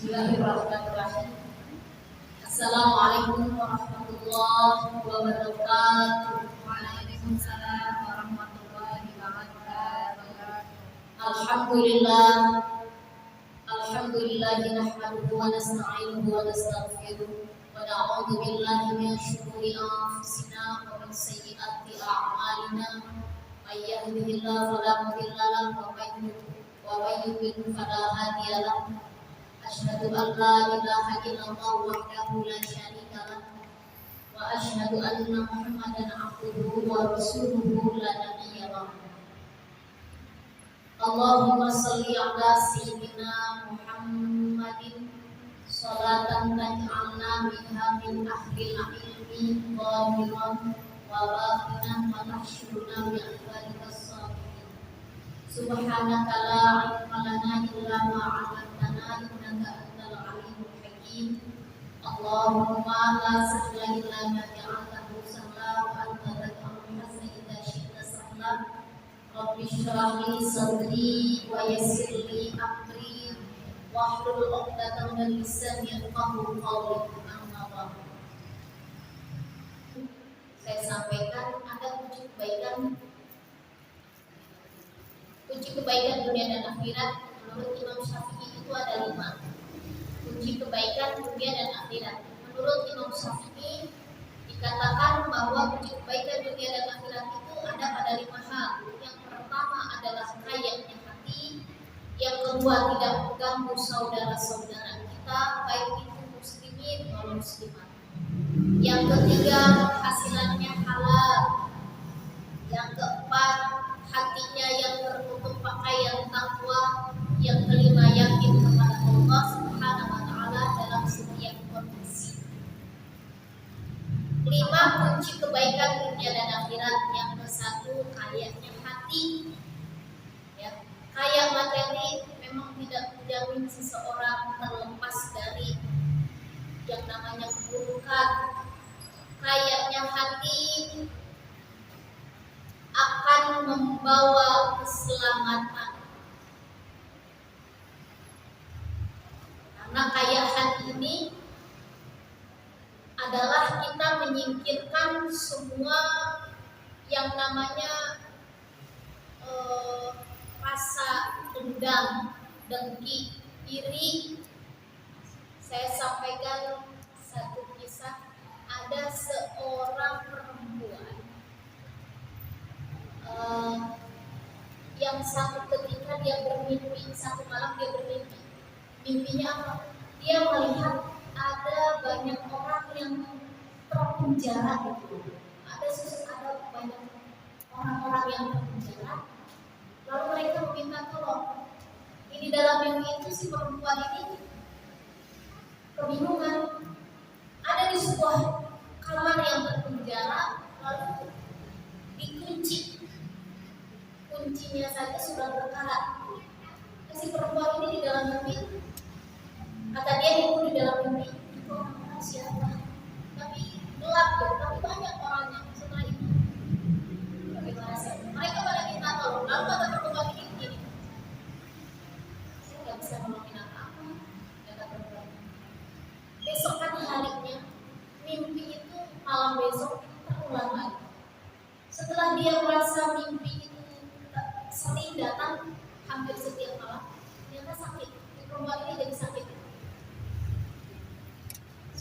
Bismillahirrahmanirrahim. Assalamualaikum warahmatullahi wabarakatuh. Waalaikumsalam warahmatullahi wabarakatuh. Alhamdulillah. Alhamdulillahi nahmaduhu wa nasta'inuhu wa nastaghfiruh wa na'udzu billahi min shururi anfusina wa min sayyiati a'malina. May yahdihillahu fala mudilla lahu wa may yudlil fala hadiya lahu. Asyhadu an la ilaha illallah wahdahu la syarika lahu wa asyhadu anna Muhammadan abduhu wa rasuluhu la nabiyya lahu. Allahumma shalli ala sayyidina Muhammadin sholatan taj'alna biha min ahlil ilmi zahiran wa batinan wa tahsyuruna bi ibadikas shalihin. Subhanaka la ilma lana illa ma 'allamtana innaka antal alimul hakim. Allahumma la sahla illa ma ja'altahu sahla wa anta taj'alul hazna idza syi'ta sahla. Rabbi shrah li sadri wa yassir li amri wahlul 'uqdatam min lisani yafqahu qawli. Amma ba'du. Saya sampaikan ada 7 kebaikan. 7 kebaikan dunia dan akhirat menurut Imam Syafi'i itu ada 5. Kunci kebaikan dunia dan akhirat menurut Imam Syafi'i dikatakan bahwa 7 kebaikan dunia dan akhirat itu ada pada 5 hal. Yang pertama adalah kayanya hati, yang kedua tidak mengganggu saudara-saudara kita baik itu muslimin maupun muslimat, yang ketiga penghasilannya halal, yang keempat hatinya yang tertutup pakaian takwa, yang kelima yakin kepada Allah Subhanahu wa taala dalam setiap kondisi. 5 kunci kebaikan dunia dan akhirat. Yang ke-1 kayanya hati. Ya, kaya materi memang tidak menjamin seseorang terlepas dari yang namanya keburukan. Kayanya hati akan membawa keselamatan. Karena kaya hati ini adalah kita menyingkirkan semua yang namanya rasa dendam, dengki, iri. Saya sampaikan satu kisah. Ada seorang perempuan yang satu ketika dia bermimpi, satu malam dia bermimpi. Mimpinya apa? Dia melihat ada banyak orang yang terpenjara itu. Ada banyak orang-orang yang terpenjara. Lalu mereka meminta tolong. Di dalam mimpi itu si perempuan ini kebingungan. Ada di sebuah kamar yang terpenjara, lalu dikunci. Kuncinya saja sudah berkarat. Si perempuan ini di dalam mimpi, kata dia itu di dalam mimpi itu orang siapa? Tapi gelap ya, tapi banyak orangnya. Setelah itu, bagaimana sih? Mereka pada minta tolong. Lalu kata perempuan ini begini, saya nggak bisa nolongin apa-apa. Kata perempuan. Besokan harinya, mimpi itu malam besok terulang lagi. Setelah dia merasa mimpi itu sering datang hampir setiap malam, ternyata sakit. Perempuan ini jadi sakit.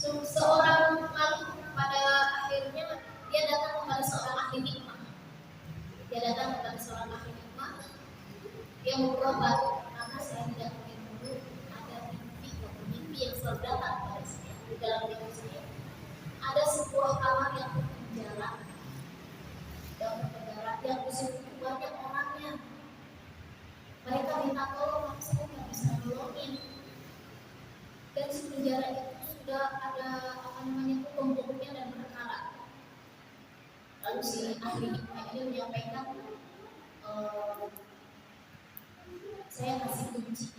Seorang malam pada akhirnya dia datang kepada seorang ahli hikmah. Dia mau berobat karena saya tidak mungkin dulu ada mimpi yang selalu datang pada saya. Di dalam mimpi saya ada sebuah kamar yang berpenjara. Yang di situ banyak orangnya. Mereka minta tolong, tapi saya nggak bisa nolongin. Dan di penjara itu sudah ada pembuknya dan berkarat. Lalu si ahli hikmah ini menyampaikan, saya kasih kunci.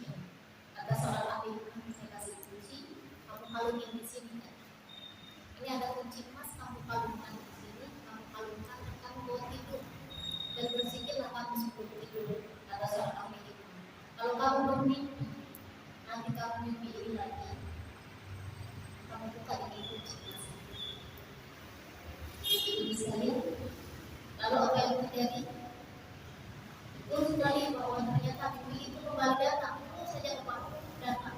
Kata seorang ahli hikmah, saya kasih kunci. Kamu kalungin di sini. Ini ada kunci emas, kamu kalungkan di sini. Kamu kalungkan, kamu bawa tidur. Dan bersikirlah kamu sebelum tidur. Kata seorang ahli hikmah. Kalau kamu bermimpi, nanti kamu mimpi ini lagi. sekalian. Lalu apa yang terjadi? Betul sekali bahwa ternyata mimpi itu kembali datang, terus saja kembali datang.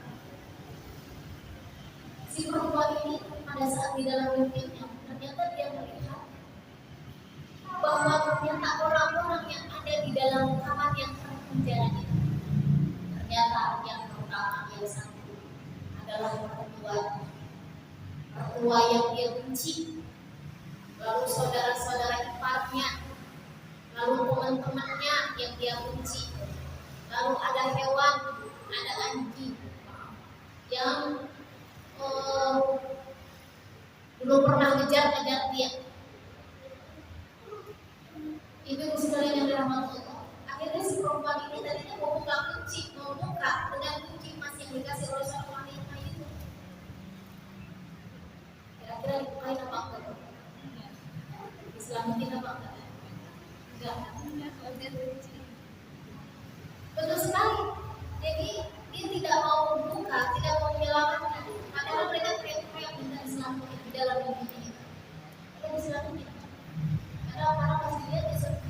Si perempuan ini pada saat di dalam mimpinya, ternyata dia melihat bahwa ternyata orang-orang yang ada di dalam kamar yang terpenjara itu, ternyata yang pertama yang satu adalah mertua yang dia benci, lalu saudara-saudara iparnya, lalu teman-temannya yang dia benci, lalu ada hewan, ada anjing yang belum pernah ngejar dia. Ibu sekalian yang dirahmati Allah, akhirnya si perempuan ini tadinya mau buka kunci, mau buka dengan kunci emas yang dikasih oleh seorang wanita itu. Kira-kira dibukain apa enggak? Diselamatin apa enggak? Enggak. Betul sekali. Jadi dia tidak mau membuka, tidak mau menyelamatkan. Padahal mereka teriak-teriak minta diselamatkan di dalam mimpinya itu. Mereka diselamatkan. Ada orang pasti dia seperti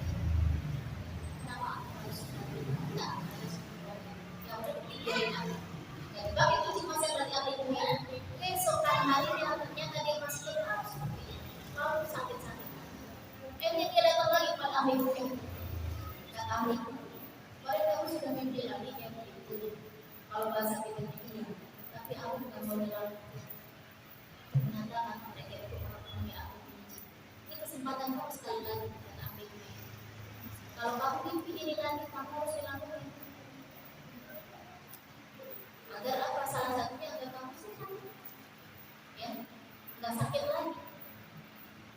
kenapa harus enggak harus ya udah dibiarin aja. Ya tapi itu cuma saya berarti adiknya. Besokan harinya ternyata dia masih harus seperti ini. Kalau sakit-sakit. Dia datang lagi pada ahlinya. Kata ahli, kemarin kamu sudah mimpi lagi ya begitu. Kalau bahasa kita ini, tapi aku bukan mau bilang. Ternyata kan mereka itu orang-orang yang aku benci. Ini kesempatan kamu sekali lagi kata ahlinya. Kalau kamu mimpi ini lagi, kamu harus lakukan. Agar apa? Salah satunya agar kamu sehat, ya, nggak sakit lagi.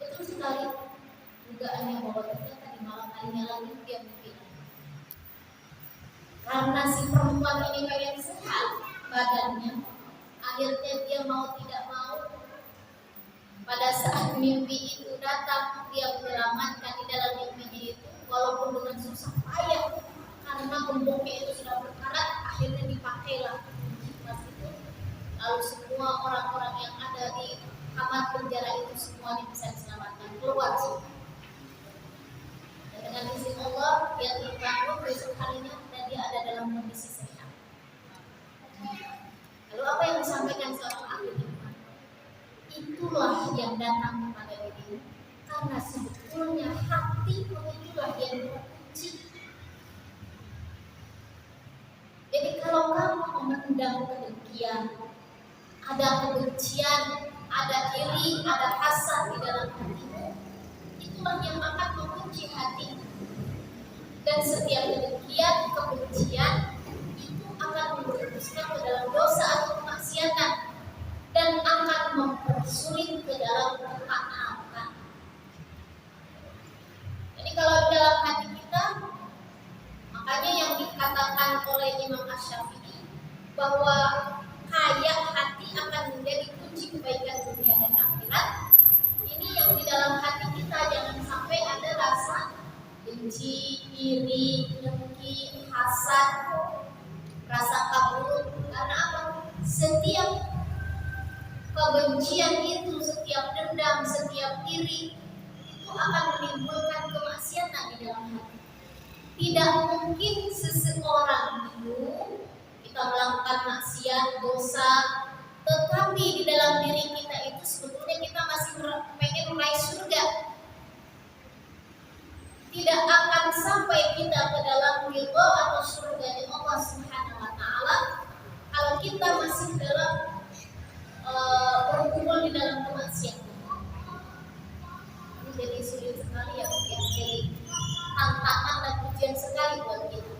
Betul sekali. Dugaannya bahwa ternyata di malam harinya lagi dia mimpi. Karena si perempuan ini pengen sehat badannya, akhirnya dia mau tidak mau. Pada saat mimpi itu datang, dia menyelamatkan di dalam mimpinya itu, walaupun dengan susah payah, karena gemboknya itu sudah berkarat, akhirnya dipakailah emas itu. Lalu semua orang-orang yang ada di kamar penjara itu semuanya bisa diselamatkan keluar semua. Dengan izin Allah, dia terbangun besok harinya dan dia ada dalam kondisi sehat. Lalu apa yang disampaikan seorang ahli iman? Itulah yang datang kepada dirimu, karena sebetulnya hatimu itulah yang terkunci. Jadi kalau kamu memendam kedengkian, ada kebencian, ada iri, ada hasad di dalam hatimu, itulah yang akan mengunci hati. Dan setiap kedengkian, kebencian itu akan menjerumuskan ke dalam dosa atau kemaksiatan dan akan mempersulit ke dalam ketaatan. Jadi kalau di dalam hati kita, makanya yang dikatakan oleh Imam Asy-Syafi'i bahwa kaya hati akan menjadi kunci kebaikan dunia dan akhirat. Ini yang di dalam hati kita jangan sampai ada rasa benci, iri, dengki, hasad, rasa kabur. Karena apa? Setiap kebencian itu, setiap dendam, setiap iri itu akan menimbulkan kemaksiatan di dalam hati. Tidak mungkin seseorang itu kita melakukan maksiat, dosa, tetapi di dalam diri kita itu sebetulnya kita masih pengen meraih surga. Tidak akan sampai kita ke dalam ridho atau surganya Allah Subhanahu wa Ta'ala kalau kita masih dalam berkumpul di dalam kemaksiatan. Ini jadi sulit sekali ya, jadi tantangan dan ujian sekali buat kita.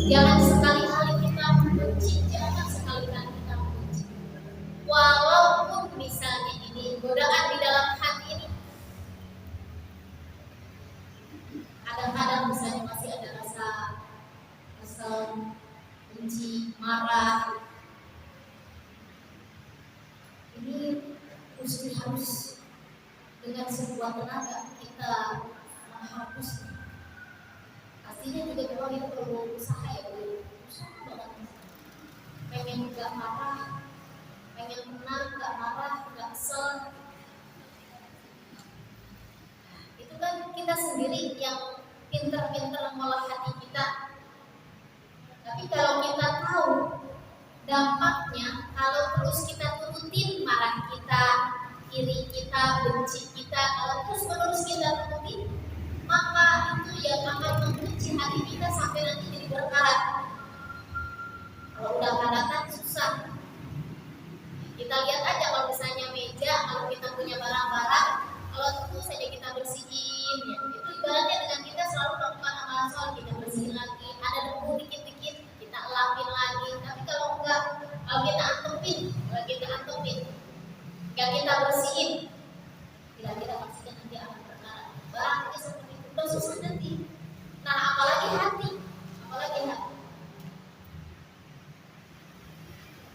Jangan sekali-kali kita membenci, jangan sekali-kali kita membenci. Walaupun misalnya ini godaan di dalam hati ini, kadang-kadang misalnya masih ada rasa kesel, benci, marah. Ini mesti harus dengan sebuah tenaga kita menghapus. Pastinya juga kalau itu perlu usaha ya, perlu usaha banget. Pengen gak marah, pengen menang, gak marah, gak kesel. kan kita sendiri yang pinter-pinter mengolah hati kita. Tapi kalau kita tahu dampaknya, kalau terus kita turutin marah kita, iri kita, benci kita, kalau terus menerus kita turutin, maka itu yang akan mengunci hati kita sampai nanti jadi berkarat. Kalau udah karatan susah. Kita lihat aja kalau misalnya meja, kalau kita punya barang-barang, kalau terus saja kita bersihin, ya, itu ibaratnya dengan kita selalu melakukan amalan soleh, kita bersihin lagi, ada debu dikit-dikit, kita elapin lagi. Tapi kalau enggak, kalau kita antepin, enggak kita bersihin, kita pastikan nanti akan berkarat. Barang itu seperti itu, udah susah nanti. Nah, apalagi hati.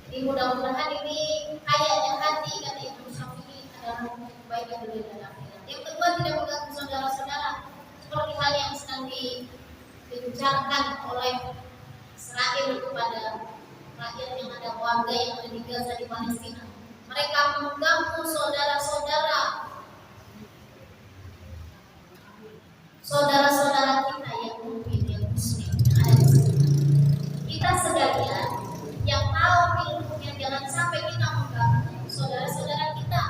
Jadi mudah-mudahan ini kayaknya hati kata Imam Syafi'i adalah kebaikan dunia dan akhirat. Yang kedua, tidak mengganggu saudara-saudara seperti hal yang sedang dibicarakan oleh Israel kepada rakyat yang ada, warga yang ada di Gaza di Palestina. Mereka mengganggu saudara-saudara kita yang mungkin yang muslim yang ada di sini. Kita sekalian yang tahu ilmunya, jangan sampai kita mengganggu saudara-saudara kita.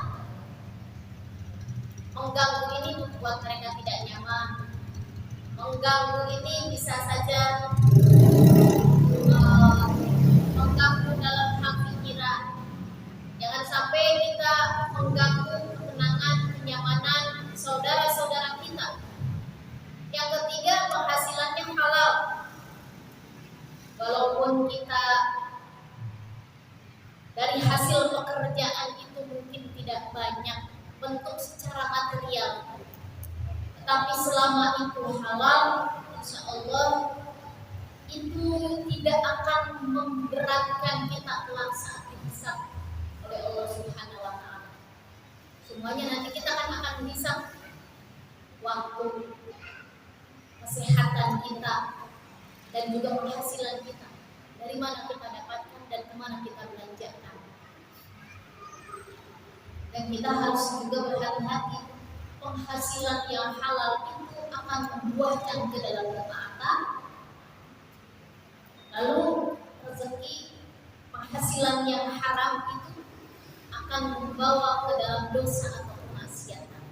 Mengganggu ini membuat mereka tidak nyaman. Mengganggu ini bisa saja mengganggu dalam hal pikiran. Jangan sampai kita mengganggu ketenangan, kenyamanan saudara-saudara kita. Yang ketiga, penghasilannya halal. Walaupun kita dari hasil pekerjaan itu mungkin tidak banyak bentuk secara material, tetapi selama itu halal, insya Allah itu tidak akan memberatkan kita kelak saat dihisab oleh Allah Subhanahu wa Ta'ala. Semuanya nanti kita akan dihisab, waktu, kesehatan kita, dan juga penghasilan kita. Dari mana kita dapatkan dan kemana kita belanjakan. Dan kita harus juga berhati-hati. Penghasilan yang halal itu akan membuahkan ke dalam ketaatan. Lalu rezeki penghasilan yang haram itu akan membawa ke dalam dosa atau kemaksiatan.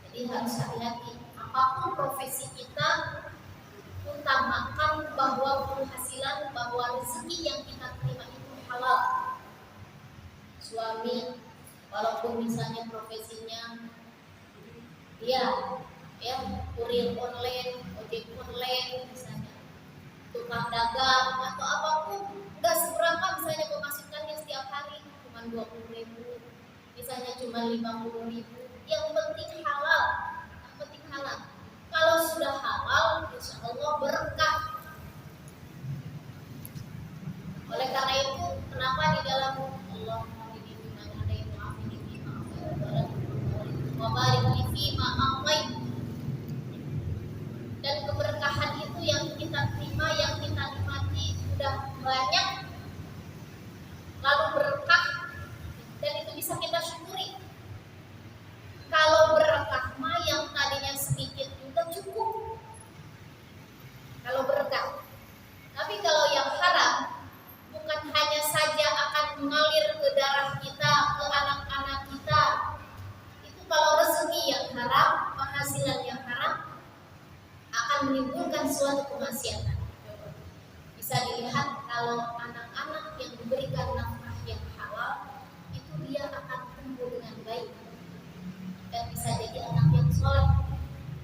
Jadi harus hati-hati. Apapun profesi kita, utamakan bahwa penghasilan, bahwa rezeki yang kita terima itu halal. Suami, walaupun misalnya profesinya dia kurir online, ojek online misalnya, tukang dagang atau apapun, nggak seberapa misalnya pemasukannya setiap hari cuma 20.000, misalnya cuma 50.000, yang penting halal. Kalau sudah halal, insya Allah berkah. Oleh karena itu, kenapa di dalam Allah dan keberkahan itu yang kita terima, yang kita nikmati sudah banyak, lalu berkah, dan itu bisa kita syukuri. Kalau berkah mah yang tadinya sedikit juga cukup. Kalau berkah. Tapi kalau yang haram, bukan hanya saja akan mengalir ke darah kita, ke anak-anak kita. Itu kalau rezeki yang haram, penghasilan yang haram, akan menimbulkan suatu kemaksiatan. Bisa dilihat kalau anak-anak yang diberikan nafkah yang halal, itu dia akan tumbuh dengan baik. Dan bisa jadi anak yang soleh.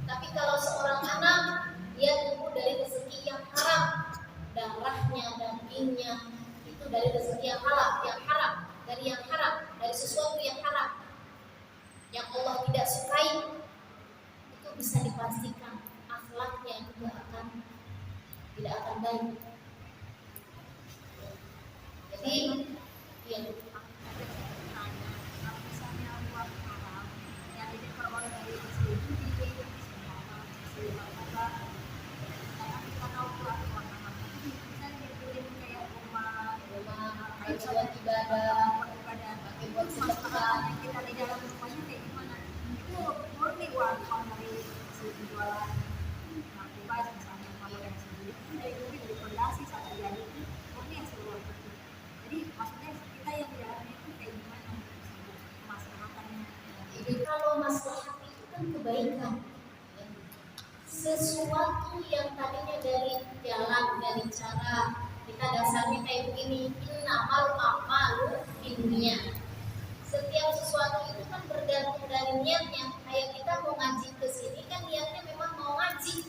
Tapi kalau seorang anak dia tumbuh dari rezeki yang haram, darahnya, dagingnya itu dari rezeki yang halal, yang haram, dari sesuatu yang haram, yang Allah tidak sukai, itu bisa dipastikan akhlaknya juga tidak akan baik. Jadi ibadah pakai buat sedekah kita di dalam rumahnya kayak gimana, itu itu murni uang dari hasil penjualan narkoba misalnya, kalau yang sendiri itu dari dulu dari fondasi sampai jadi itu murni hasil uang itu. Jadi maksudnya kita yang di dalamnya itu kayak gimana kemaslahatannya. Jadi kalau maslahat itu kan kebaikan, sesuatu yang tadinya dari jalan, dari cara kita dasarnya kayak begini, innamal a'malu binniyat. Setiap sesuatu itu kan bergantung dari niatnya. Kayak kita mau ngaji ke sini kan niatnya memang mau ngaji,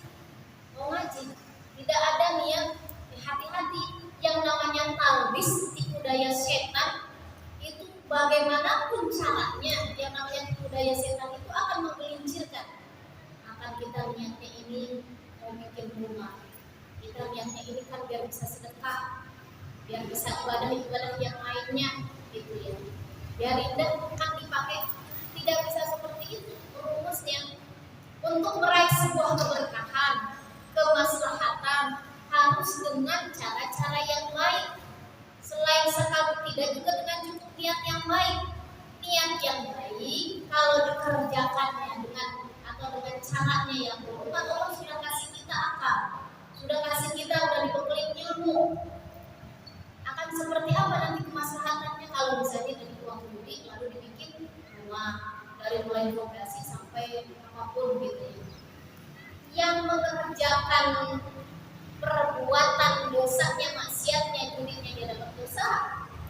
tidak ada niat. Hati-hati, yang namanya talbis, tipu daya setan itu bagaimanapun caranya, yang namanya tipu daya setan itu akan menggelincirkan. Akan kita niatnya ini mau bikin rumah, kita niatnya ini kan biar bisa sedekah, biar bisa ibadah yang lainnya, gitu ya. Biar indah kan dipakai, tidak bisa seperti itu rumusnya. Untuk meraih sebuah keberkahan, kemaslahatan harus dengan cara-cara yang baik. Selain sekali tidak juga dengan cukup niat yang baik. Niat yang baik kalau dikerjakannya dengan atau dengan caranya yang buruk, Allah sudah kasih kita akal, sudah kasih kita, sudah dibekali ilmu. Akan seperti apa nanti kemaslahatannya kalau misalnya dari uang judi lalu dibikin rumah, dari mulai fondasi sampai apapun gitu ya. Yang mengerjakan perbuatan dosanya, maksiatnya, judinya dia dalam dosa.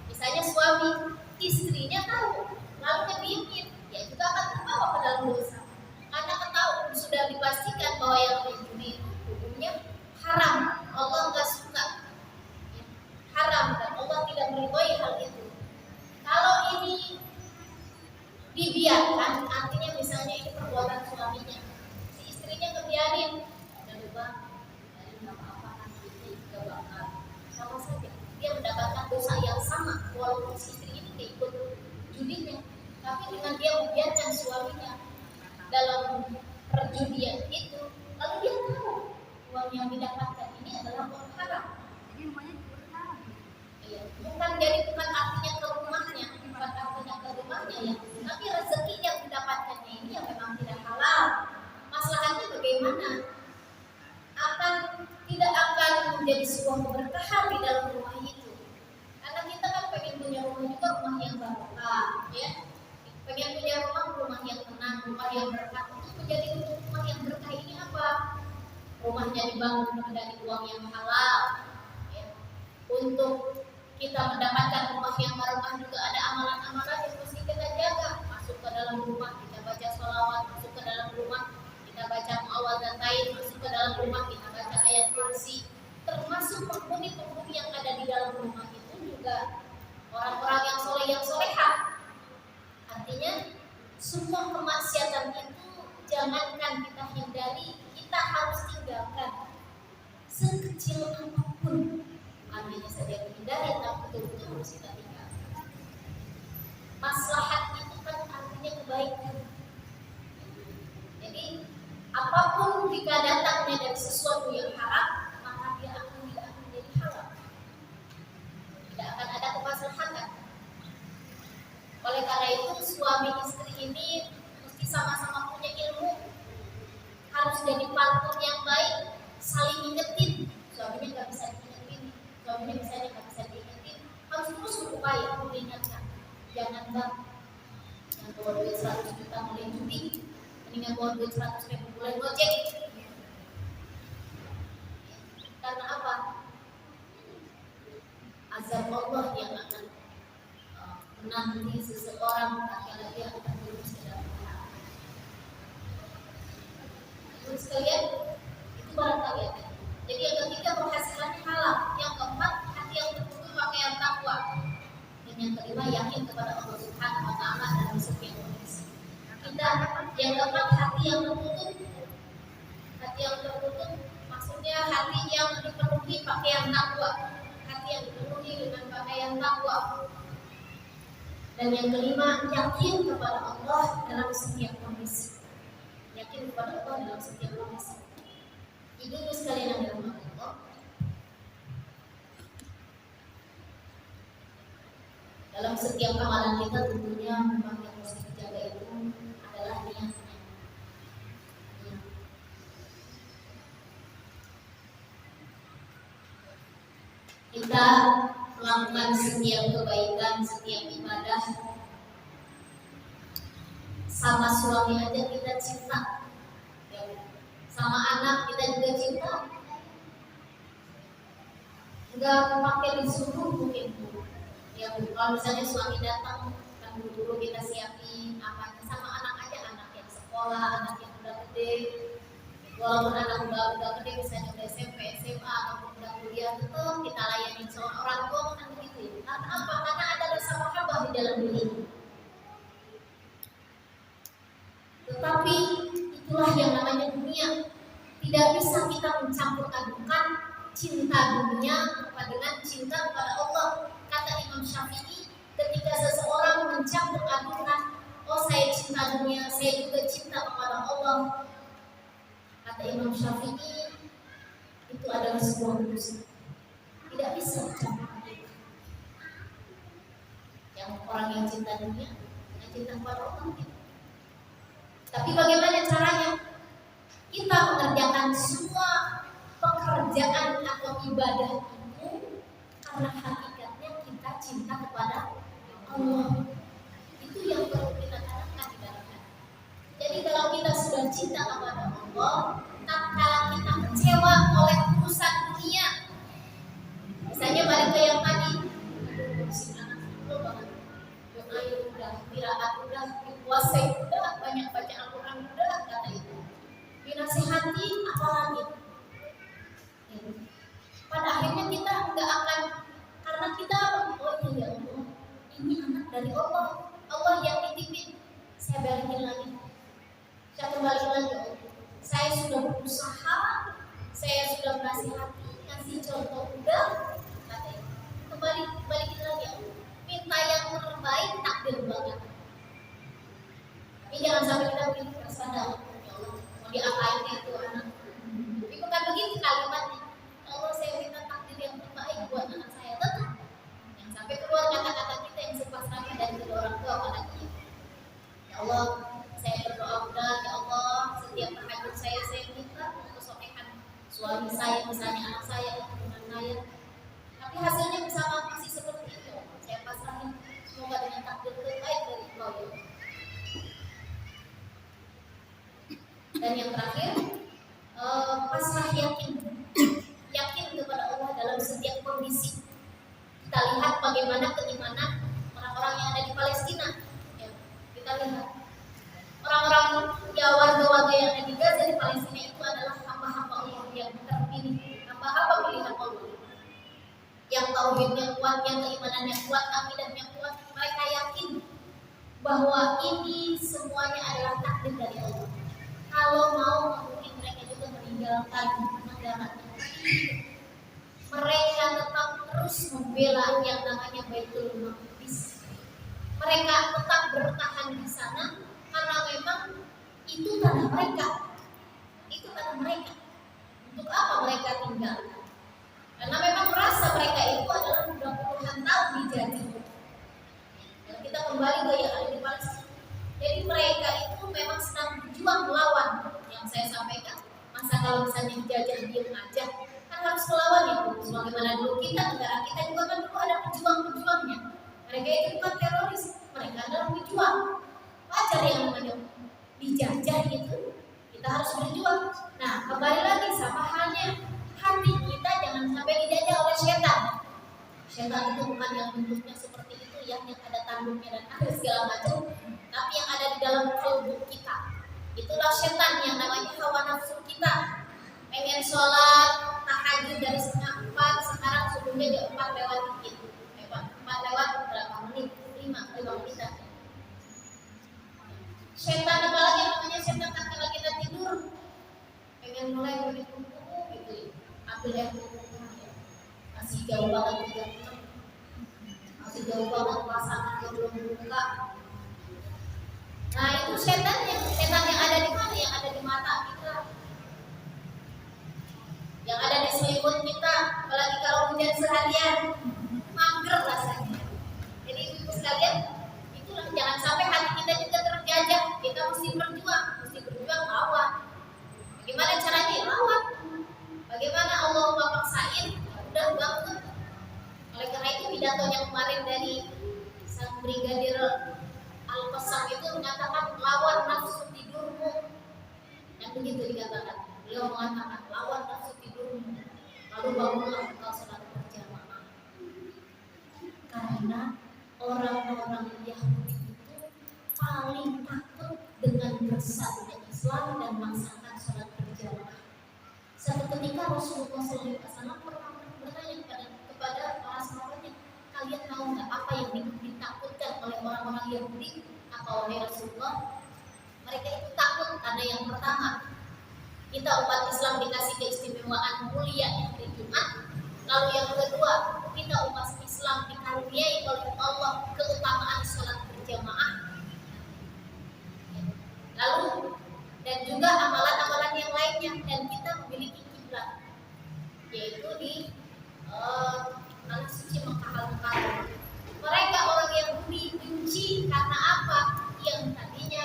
Misalnya suami, istrinya tahu, lalu ngediemin, ya juga akan terbawa ke dalam dosa. Karena ketahui sudah dipastikan bahwa yang judi itu hukumnya haram, Allah nggak suka, ya, haram, dan Allah tidak meridhoi hal itu. Kalau ini dibiarkan, artinya misalnya ini perbuatan suaminya, si istrinya ngebiarin, ada lupa, dari nggak apa-apa kan ini juga bakal sama saja, dia mendapatkan dosa yang sama walaupun si istri ini ikut judinya, tapi dengan dia membiarkan suaminya dalam perjudian itu, lalu dia tahu uang yang didapatkan ini adalah uang haram. Jadi rumahnya haram. Iya, bukan artinya ke rumahnya, bukan artinya ke rumahnya ya, tapi rezeki yang didapatkannya ini yang memang tidak halal. Masalahnya bagaimana? Tidak akan menjadi sebuah keberkahan di dalam rumah itu. Karena kita kan pengen punya rumah juga, rumah yang barokah, ya. Pengen punya rumah yang tenang, rumah yang berkah. Untuk menjadi rumah yang berkah ini apa? Rumahnya dibangun dari uang yang halal, ya. Untuk kita mendapatkan rumah yang barokah juga ada amalan-amalan yang mesti kita jaga. Masuk ke dalam rumah kita baca sholawat, masuk ke dalam rumah kita baca muawwadzatayn, masuk ke dalam rumah kita baca ayat kursi. Termasuk penghuni-penghuni yang ada di dalam rumah itu juga orang-orang yang soleh, yang solehah. Artinya semua kemaksiatan itu jangankan kita hindari, kita harus tinggalkan sekecil apapun. Artinya saja menghindari, tapi betul-betul harus kita tinggalkan. Maslahat itu kan artinya kebaikan. Jadi apapun jika datangnya dari sesuatu yang haram, maka dia tidak akan menjadi halal. Tidak akan ada kemaslahatan. Oleh karena itu suami istri ini mesti sama-sama punya ilmu, harus jadi partner yang baik, saling ingetin. Suaminya nggak bisa diingetin, suaminya misalnya nggak bisa diingetin, harus terus berupaya mengingatkan. Jangan bang, yang bawa duit 100 juta mulai judi, mendingan bawa duit 100.000 mulai gojek. Karena apa? Azab Allah yang akan menanti seseorang tatkala dia akan lulus ke dalam neraka. Terus sekalian, itu barangkali ya. Jadi yang ketiga penghasilannya halal, yang keempat hati yang tertutup pakai yang takwa, dan yang kelima yakin kepada Allah Subhanahu Wa Taala dalam setiap kondisi. Kita yang keempat hati yang tertutup maksudnya hati yang dipenuhi pakaian takwa, hati yang dipenuhi dengan pakaian takwa. Dan yang kelima, yakin kepada Allah dalam setiap kondisi. Yakin kepada Allah dalam setiap kondisi. Itu sekalian yang dirahmati Allah. Dalam setiap amalan kita tentunya memang yang mesti dijaga itu adalah niatnya. kita melakukan setiap kebaikan, setiap ibadah, sama suami aja kita cinta, ya. Sama anak kita juga cinta. Enggak pakai disuruh mungkin, ya. Kalau misalnya suami datang kan buru-buru kita siapin apa, sama anak aja, anak yang sekolah, anak yang udah gede. Walaupun anak udah gede, misalnya udah SMP, SMA ataupun udah kuliah, tetap kita layani. Seorang orang tua kan begitu ya. Karena apa? Karena ada rasa mahabbah di dalam diri. Tetapi itulah yang namanya dunia. Tidak bisa kita mencampur adukan cinta dunia dengan cinta kepada Allah. Kata Imam Syafi'i, ketika seseorang mencampur adukan, oh saya cinta dunia, saya juga cinta kepada Allah, kata Imam Syafi'i, itu adalah sebuah dosa. Tidak bisa mencampur adukan. Yang orang yang cinta dunia, yang cinta kepada Allah, tapi bagaimana caranya? Kita mengerjakan semua pekerjaan atau ibadah itu karena hakikatnya kita cinta kepada Allah. Itu yang perlu kita tanamkan di dalam hati. Jadi kalau kita sudah cinta kepada Allah, tatkala kita kecewa oleh urusan dunia, misalnya balik ke yang tadi, si anak itu banget, doain udah, qiraat udah, puasa udah, banyak baca Al-Quran udah, kata itu. Dinasihati apalagi? Ya. Pada akhirnya kita nggak akan, karena kita oh iya ya Allah, ini anak dari Allah, Allah yang nitipin. Saya balikin lagi, saya kembali lagi. Saya sudah berusaha, saya sudah menasihati, ngasih contoh udah, kata itu. Balikin lagi, minta yang terbaik, takdir banget. Tapi jangan sampai kita begitu sadar, ya Allah, mau diapain itu anak. Tapi bukan begitu kalimatnya. Ya Allah, saya minta takdir yang terbaik buat anak saya. Tetap yang sampai keluar kata-kata kita yang sepasrahnya dari kedua orang tua pada dia. Ya Allah, saya berdoa udah, ya Allah, setiap tahajud saya minta untuk sokehan suami saya, misalnya anak saya, teman saya. Tapi hasilnya misalnya masih seperti itu, saya pasrahin. Semoga dengan takdir terbaik dari Allah. Dan yang terakhir, pasrah yakin kepada Allah dalam setiap kondisi. Kita lihat bagaimana keimanan orang-orang yang ada di Palestina. Ya, kita lihat orang-orang ya, warga-warga yang ada di Gaza di Palestina itu adalah hamba-hamba Allah yang terpilih, hamba-hamba pilihan Allah, yang tauhidnya kuat, yang keimanannya kuat, akidahnya kuat. Mereka yakin bahwa ini semuanya adalah takdir dari Allah. Kalau mau, mungkin mereka juga meninggalkan negara ini. Mereka tetap terus membela yang namanya Baitul Maqdis. Mereka tetap bertahan di sana karena memang itu tanah mereka. Itu tanah mereka. Untuk apa mereka tinggal? Karena memang merasa mereka itu adalah sudah puluhan tahun dijajah. Dan kita kembali ke yang ada di Palestina. Jadi mereka itu memang sedang berjuang melawan. Yang saya sampaikan, masa kalau misalnya dijajah diam aja, kan harus melawan itu. Sebagaimana dulu kita, negara kita juga kan dulu ada pejuang-pejuangnya. Mereka itu bukan teroris, mereka adalah pejuang. Wajar yang namanya dijajah itu, kita harus berjuang. Nah, kembali lagi sama halnya hati kita jangan sampai dijajah oleh setan. Setan itu bukan yang bentuknya seperti itu, yang ada tanduknya dan ada segala macam, tapi yang ada di dalam kalbu kita. Itulah setan yang namanya hawa nafsu kita. Pengen sholat tahajud dari setengah 4, sekarang subuhnya jam 4 lewat dikit. 4 lewat berapa menit? 5 menit. Setan apalagi namanya setan tatkala kita tidur. Pengen mulai begitu gitu ya. Ambil yang masih jauh banget juga. Masih jauh banget pasangan yang belum buka. Nah itu setan yang ada di mana? Yang ada di mata kita, yang ada di selimut kita. Apalagi kalau hujan seharian, mager rasanya. Jadi ibu sekalian, itulah jangan sampai hati kita juga terjajah. Kita mesti berjuang lawan. Bagaimana caranya lawan? Bagaimana Allah memaksain? Udah bangun. pidatonya kemarin dari sang brigadir Al-Qassam itu mengatakan lawan nafsu tidurmu, yang begitu dikatakan. Beliau mengatakan lawan nafsu tidurmu, lalu bangunlah engkau sholat berjamaah. Karena orang-orang Yahudi itu paling takut dengan bersatunya Islam dan melaksanakan sholat berjamaah. Satu ketika Rasulullah SAW pernah bertanya kepada para sahabatnya, kalian tahu nggak apa yang ditakutkan oleh orang-orang Yahudi? Apa wahai Rasulullah? Mereka itu takut karena yang pertama, kita umat Islam dikasih keistimewaan mulia yang hari Jumat. Lalu yang kedua, kita umat Islam dikaruniai oleh Allah keutamaan sholat berjamaah. Lalu dan juga amalan-amalan yang lainnya, dan kita memiliki kiblat yaitu di tanah suci Mekah Al-Mukarramah. Mereka orang Yahudi benci karena apa? Yang tadinya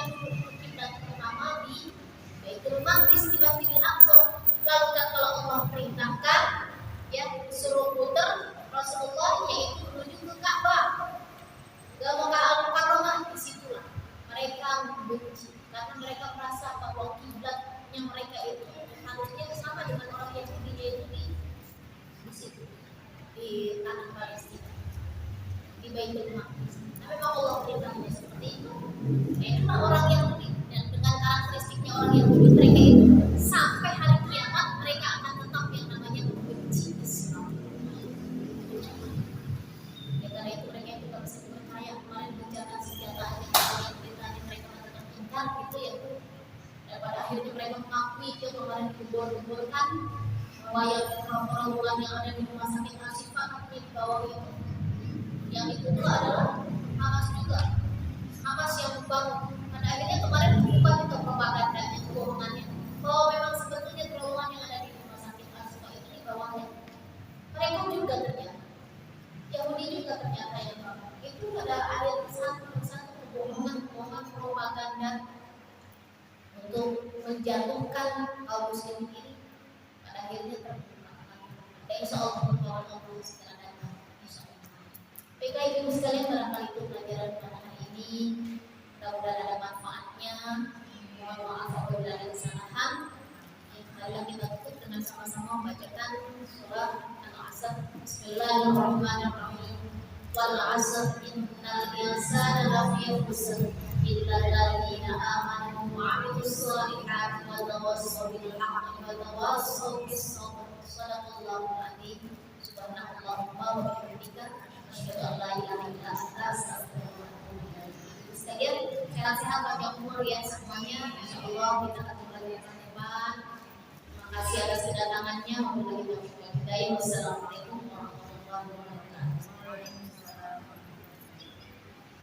kiblat pertama di Baitul Maqdis, di Masjidil Aqsa. Lalu kalau Allah perintahkan ya suruh putar Rasulullah yaitu menuju ke Ka'bah, ke Mekah Al-Mukarramah, disitulah mereka benci karena mereka merasa bahwa kiblatnya mereka itu harusnya sama dengan orang Yahudi, yaitu di situ di tanah Palestina, di Baitul Maqdis. Nah, memang Allah perintahnya seperti itu. Itulah orang Yahudi, dan dengan karakteristiknya orang Yahudi, mereka itu sampai hari kiamat mereka akan tetap yang namanya membenci Islam. Ya, karena itu mereka itu tidak bisa percaya. Kemarin menjaga senjata yang beritanya mereka mengatakan ingkar itu ya, dan pada akhirnya mereka mengakui itu kemarin dikubur-kuburkan bahwa yang orang-orang yang ada di rumah sakit Al-Shifa di bawah itu, yang itu adalah Hamas juga. Hamas yang membangun. Pada akhirnya kemarin berubah itu propagandanya, kebohongannya, bahwa memang sebetulnya terowongan yang ada di rumah sakit Al-Shifa itu di bawahnya mereka juga ternyata Yahudi juga ternyata yang bangun. Itu ada satu kebohongan propaganda untuk menjatuhkan kaum muslimin ini. Pada akhirnya terbuka. Dan insya Allah pertolongan Allah segera datang. Insya Allah. Baiklah ibu sekalian, barangkali itu pelajaran pada hari ini. Mudah-mudahan ada manfaatnya. Mohon maaf apabila ada kesalahan. Marilah kita tutup dengan sama-sama membacakan surah Al-Asr. Bismillahirrahmanirrahim. Wal 'asr innal insana lafi khusr illa alladziina aamanu wa 'amilus shalihaati wa tawassaw bil haqqi wa tawassaw bis sabr. Shadaqallahul 'azim. Subhanallahumma wa bihamdika asyhadu an la ilaha illa anta astaghfiruka wa atubu ilaik. Sekalian sehat-sehat panjang umur ya semuanya. Insyaallah kita akan belajar hebat. Terima kasih atas kedatangannya. Wassalamualaikum warahmatullahi wabarakatuh.